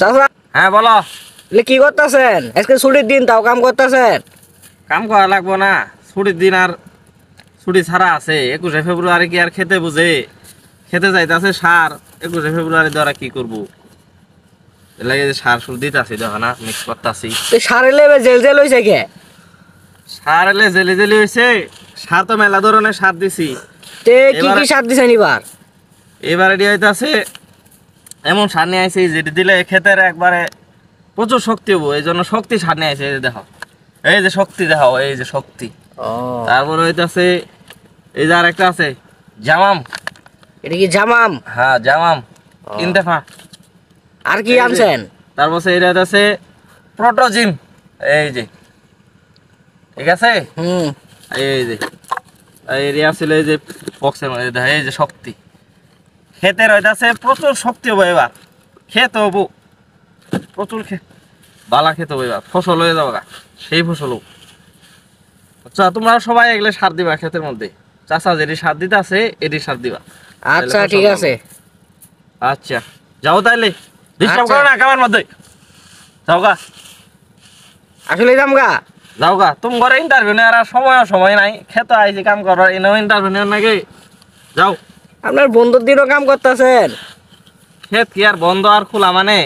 চাচা হ্যাঁ বলো। কি করতেছেন? আজকে ছুটির দিন, তাও কাম করতেছেন? কাম করা লাগবো না, ছুটির দিন আর ছুটি ছাড়া আছে। 21শে ফেব্রুয়ারি কি আর খেতে বুঝে? খেতে যাইতেছে সার, 21শে ফেব্রুয়ারি দ্বারা কি করবো? লাগে যে সার সুর দিতেছি, দেখো না মিক্স করতেছি। সার এলে জেল জেল হয়েছে কে? সার এলে জেলি জেলি হয়েছে। সার তো মেলা ধরনের সার দিছি। কি কি সার দিছেন এবার? এবারে দিয়ে হইতাছে এমন সার নিয়ে আইছি যেটি দিলে ক্ষেতের একবারে প্রচুর শক্তি হবো, এই জন্য শক্তি সার নিয়ে আইছে। এই যে দেখো, এই যে শক্তি দেখো, এই যে শক্তি। তারপরে হইতাছে এই যে আর একটা আছে জামাম। এটা কি জামাম? হ্যাঁ জামাম ইনতেফা। আর কি আনছেন? তারপর এটা আছে প্রোটোজিম। এই যে ঠিক আছে, এই যে এরিয়া ছিল এই যে বক্সের মধ্যে দেখো, এই যে শক্তি। ক্ষেতের হইতাছে প্রচুর শক্তি হবো এবার, ক্ষেত হবো প্রচুর, বালা খেতে হবো এবার, ফসল হয়ে যাবো, সেই ফসল হোক। আচ্ছা তোমরা সবাই এগুলো সার দিবা ক্ষেতের মধ্যে। চাষা যেটি সার দিতে আছে এটি সার দিবা। আচ্ছা ঠিক আছে। আচ্ছা যাও তাইলে, ডিস্টার্ব করো না কামের মধ্যে। যাও গা, আসলে যাম গা। যাও গা, তুমি ঘরে ইন্টারভিউ নেওয়ার আর সময় নাই। খেতে আইছি কাম করার, এনেও ইন্টারভিউ নেওয়ার নাকি। যাও। আপনার বন্ধুর দিনও কাম করতেছেন? ক্ষেত কি আর বন্ধ আর খোলা মানে?